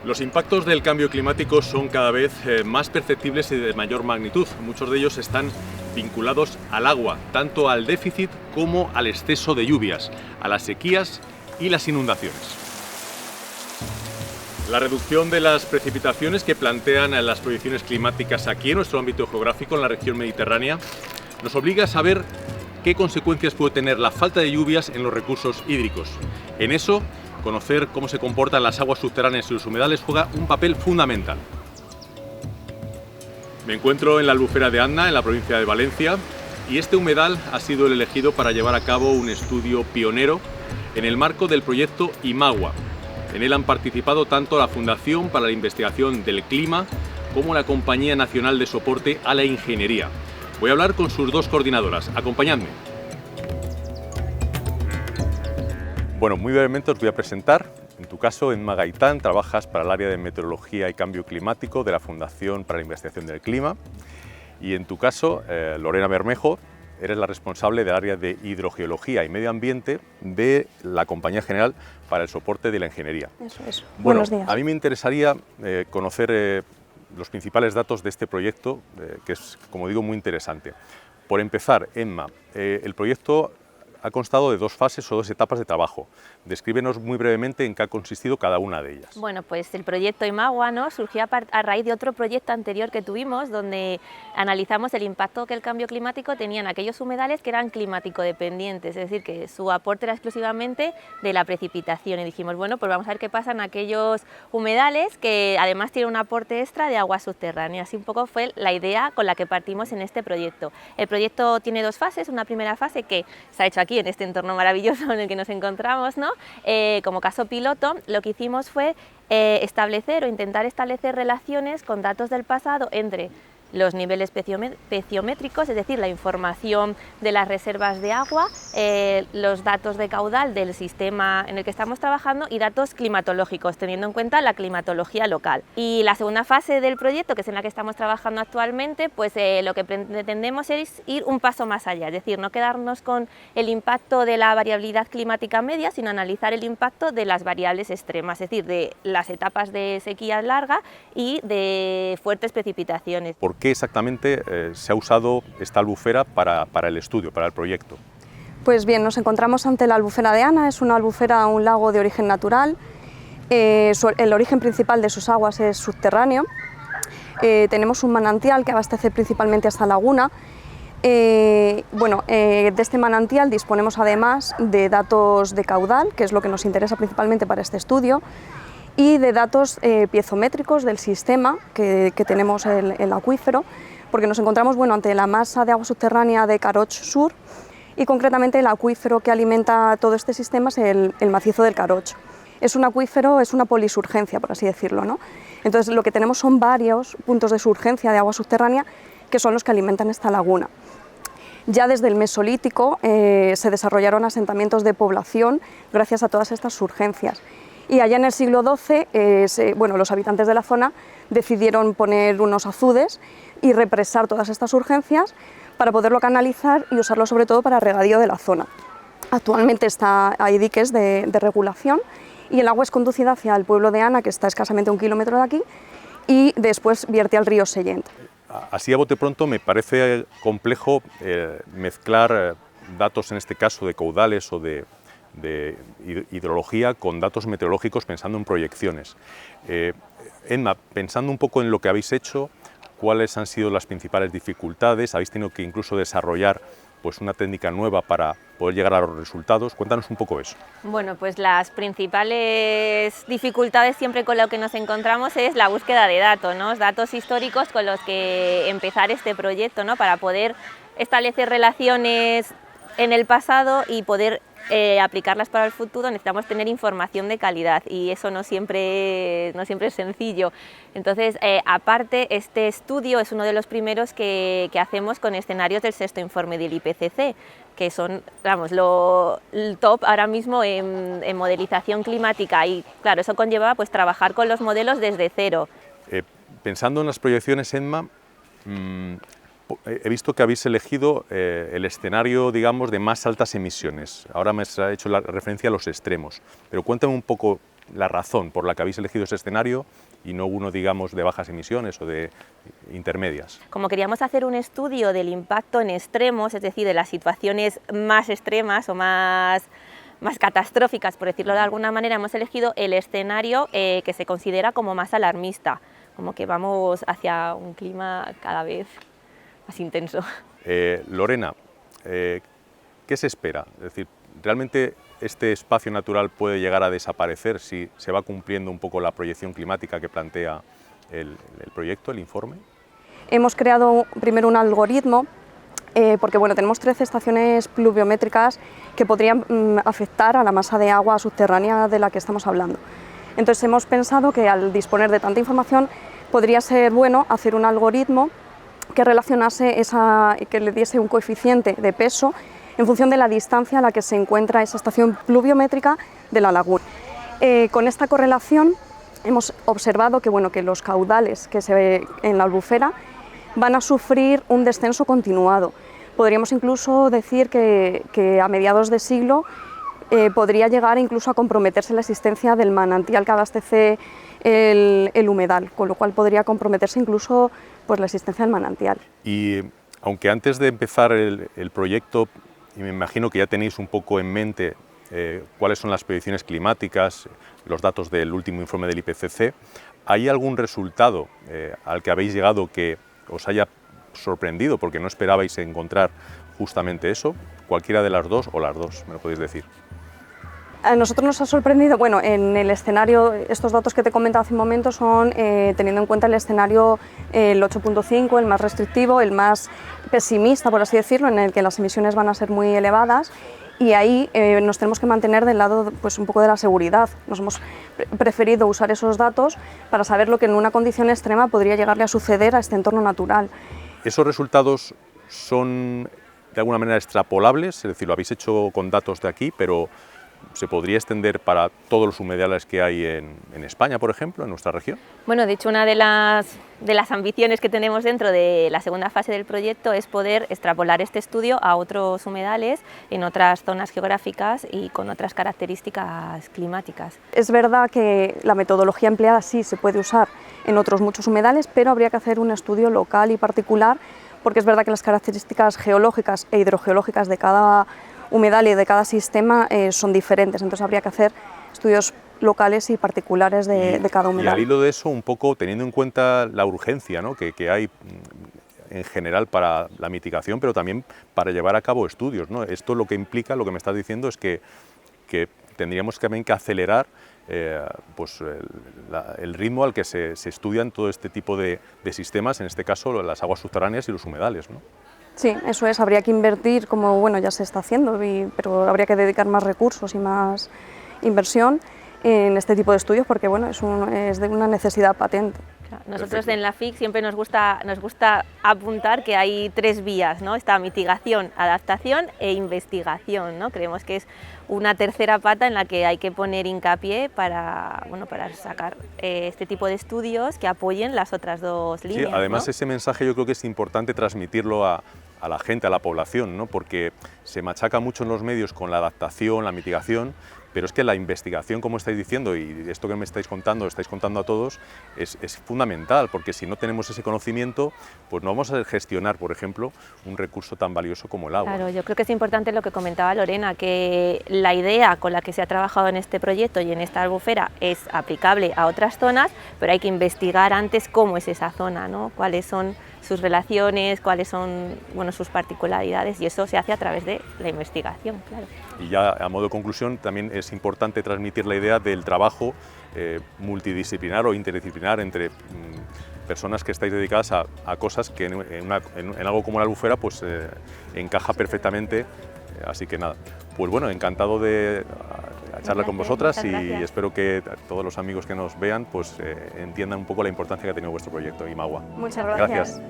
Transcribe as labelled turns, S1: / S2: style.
S1: Los impactos del cambio climático son cada vez más perceptibles y de mayor magnitud. Muchos de ellos están vinculados al agua, tanto al déficit como al exceso de lluvias, a las sequías y las inundaciones. La reducción de las precipitaciones que plantean las proyecciones climáticas aquí en nuestro ámbito geográfico, en la región mediterránea, nos obliga a saber qué consecuencias puede tener la falta de lluvias en los recursos hídricos. En eso, conocer cómo se comportan las aguas subterráneas y los humedales juega un papel fundamental. Me encuentro en la Albufera de Anna, en la provincia de Valencia, y este humedal ha sido el elegido para llevar a cabo un estudio pionero en el marco del proyecto IMAGUA. En él han participado tanto la Fundación para la Investigación del Clima como la Compañía Nacional de Soporte a la Ingeniería. Voy a hablar con sus dos coordinadoras. Acompañadme. Bueno, muy brevemente os voy a presentar. En tu caso, Emma Gaitán, trabajas para el área de Meteorología y Cambio Climático de la Fundación para la Investigación del Clima. Y en tu caso, Lorena Bermejo, eres la responsable del área de Hidrogeología y Medio Ambiente de la Compañía General para el Soporte de la Ingeniería.
S2: Eso es.
S1: Bueno,
S2: Buenos días.
S1: A mí me interesaría conocer los principales datos de este proyecto, que es, como digo, muy interesante. Por empezar, Emma, el proyecto ha constado de dos fases o dos etapas de trabajo. Descríbenos muy brevemente en qué ha consistido cada una de ellas.
S3: Bueno, pues el proyecto IMAGUA, ¿no?, surgió a raíz de otro proyecto anterior que tuvimos, donde analizamos el impacto que el cambio climático tenía en aquellos humedales que eran climático dependientes, es decir, que su aporte era exclusivamente de la precipitación. Y dijimos, bueno, pues vamos a ver qué pasa en aquellos humedales que además tienen un aporte extra de agua subterránea. Así un poco fue la idea con la que partimos en este proyecto. El proyecto tiene dos fases, una primera fase que se ha hecho aquí en este entorno maravilloso en el que nos encontramos, ¿no? Como caso piloto, lo que hicimos fue establecer o intentar establecer relaciones con datos del pasado entre los niveles peciométricos, es decir, la información de las reservas de agua, los datos de caudal del sistema en el que estamos trabajando y datos climatológicos, teniendo en cuenta la climatología local. Y la segunda fase del proyecto, que es en la que estamos trabajando actualmente, pues lo que pretendemos es ir un paso más allá, es decir, no quedarnos con el impacto de la variabilidad climática media, sino analizar el impacto de las variables extremas, es decir, de las etapas de sequía larga y de fuertes precipitaciones.
S1: ¿Por qué exactamente se ha usado esta albufera para el estudio, para el proyecto?
S2: Pues bien, nos encontramos ante la Albufera de Anna. Es una albufera, un lago de origen natural. El origen principal de sus aguas es subterráneo. Tenemos un manantial que abastece principalmente a esta laguna. De este manantial disponemos además de datos de caudal, que es lo que nos interesa principalmente para este estudio, y de datos piezométricos del sistema que tenemos el acuífero, porque nos encontramos ante la masa de agua subterránea de Caroch Sur, y concretamente el acuífero que alimenta todo este sistema es el macizo del Caroch. Es un acuífero, es una polisurgencia, por así decirlo, ¿no? Entonces lo que tenemos son varios puntos de surgencia de agua subterránea que son los que alimentan esta laguna. Ya desde el Mesolítico se desarrollaron asentamientos de población gracias a todas estas surgencias. Y allá en el siglo XII, los habitantes de la zona decidieron poner unos azudes y represar todas estas urgencias para poderlo canalizar y usarlo sobre todo para regadío de la zona. Actualmente hay diques de regulación y el agua es conducida hacia el pueblo de Anna, que está escasamente 1 kilómetro de aquí, y después vierte al río Sellent.
S1: Así a bote pronto me parece complejo mezclar datos, en este caso de caudales o de hidrología, con datos meteorológicos pensando en proyecciones. Emma, pensando un poco en lo que habéis hecho, ¿cuáles han sido las principales dificultades? ¿Habéis tenido que incluso desarrollar una técnica nueva para poder llegar a los resultados? Cuéntanos un poco eso.
S3: Bueno, pues las principales dificultades siempre con lo que nos encontramos es la búsqueda de datos, ¿no? Datos históricos con los que empezar este proyecto, ¿no? Para poder establecer relaciones en el pasado y poder aplicarlas para el futuro, necesitamos tener información de calidad y eso no siempre es sencillo. Entonces, aparte, este estudio es uno de los primeros que hacemos con escenarios del sexto informe del IPCC, que son, vamos, el top ahora mismo en modelización climática, y claro, eso conlleva pues trabajar con los modelos desde cero.
S1: Pensando en las proyecciones, Emma, he visto que habéis elegido el escenario, digamos, de más altas emisiones. Ahora me has hecho la referencia a los extremos, pero cuéntame un poco la razón por la que habéis elegido ese escenario y no uno, digamos, de bajas emisiones o de intermedias?
S3: Como queríamos hacer un estudio del impacto en extremos, es decir, de las situaciones más extremas o más catastróficas, por decirlo de alguna manera, hemos elegido el escenario que se considera como más alarmista, como que vamos hacia un clima cada vez más intenso.
S1: Lorena, ¿qué se espera? Es decir, ¿realmente este espacio natural puede llegar a desaparecer si se va cumpliendo un poco la proyección climática que plantea el proyecto, el informe?
S2: Hemos creado primero un algoritmo porque bueno, tenemos 13 estaciones pluviométricas que podrían afectar a la masa de agua subterránea de la que estamos hablando. Entonces hemos pensado que al disponer de tanta información podría ser bueno hacer un algoritmo que relacionase que le diese un coeficiente de peso en función de la distancia a la que se encuentra esa estación pluviométrica de la laguna. Con esta correlación hemos observado que, bueno, que los caudales que se ve en la albufera van a sufrir un descenso continuado. Podríamos incluso decir que a mediados de siglo podría llegar incluso a comprometerse la existencia del manantial que abastece el humedal, con lo cual podría comprometerse incluso pues, la existencia del manantial.
S1: Y aunque antes de empezar el proyecto, y me imagino que ya tenéis un poco en mente cuáles son las predicciones climáticas, los datos del último informe del IPCC, ¿hay algún resultado al que habéis llegado que os haya sorprendido porque no esperabais encontrar justamente eso? ¿Cualquiera de las dos o las dos? ¿Me lo podéis decir?
S2: A nosotros nos ha sorprendido, bueno, en el escenario, estos datos que te he comentado hace un momento son teniendo en cuenta el escenario el 8.5, el más restrictivo, el más pesimista, por así decirlo, en el que las emisiones van a ser muy elevadas, y ahí nos tenemos que mantener del lado pues, un poco de la seguridad. Nos hemos preferido usar esos datos para saber lo que en una condición extrema podría llegarle a suceder a este entorno natural.
S1: ¿Esos resultados son de alguna manera extrapolables? Es decir, lo habéis hecho con datos de aquí, pero ¿se podría extender para todos los humedales que hay en España, por ejemplo, en nuestra región?
S3: Bueno, de hecho, una de las ambiciones que tenemos dentro de la segunda fase del proyecto es poder extrapolar este estudio a otros humedales en otras zonas geográficas y con otras características climáticas.
S2: Es verdad que la metodología empleada sí se puede usar en otros muchos humedales, pero habría que hacer un estudio local y particular, porque es verdad que las características geológicas e hidrogeológicas de cada humedal y de cada sistema son diferentes, entonces habría que hacer estudios locales y particulares de cada humedal.
S1: Y al hilo de eso, un poco teniendo en cuenta la urgencia, ¿no?, que hay en general para la mitigación, pero también para llevar a cabo estudios, ¿no? Esto lo que implica, lo que me estás diciendo, es que tendríamos también que acelerar pues, el ritmo al que se estudian todo este tipo de sistemas, en este caso las aguas subterráneas y los humedales, ¿no?
S2: Sí, eso es, habría que invertir, como bueno, ya se está haciendo, pero habría que dedicar más recursos y más inversión en este tipo de estudios porque bueno, es de una necesidad patente.
S3: Nosotros
S1: Perfecto.
S3: en la FIC siempre nos gusta apuntar que hay tres vías, ¿no? Está mitigación, adaptación e investigación, ¿no? Creemos que es una tercera pata en la que hay que poner hincapié para sacar este tipo de estudios que apoyen las otras dos líneas.
S1: Sí, además,
S3: ¿no?
S1: ese mensaje yo creo que es importante transmitirlo a la gente, a la población, ¿no? Porque se machaca mucho en los medios con la adaptación, la mitigación, pero es que la investigación, como estáis diciendo, y esto que me estáis contando a todos, es fundamental, porque si no tenemos ese conocimiento, pues no vamos a gestionar, por ejemplo, un recurso tan valioso como el agua.
S3: Claro, yo creo que es importante lo que comentaba Lorena, que la idea con la que se ha trabajado en este proyecto y en esta albufera es aplicable a otras zonas, pero hay que investigar antes cómo es esa zona, ¿no? Cuáles son sus relaciones, cuáles son sus particularidades, y eso se hace a través de la investigación, claro.
S1: Y ya a modo de conclusión, también es importante transmitir la idea del trabajo multidisciplinar o interdisciplinar entre personas que estáis dedicadas a cosas que en algo como la albufera pues encaja perfectamente, así que nada, pues bueno, encantado de charlar con vosotras y espero que todos los amigos que nos vean pues entiendan un poco la importancia que ha tenido vuestro proyecto IMAGUA.
S2: Muchas gracias.
S1: Gracias.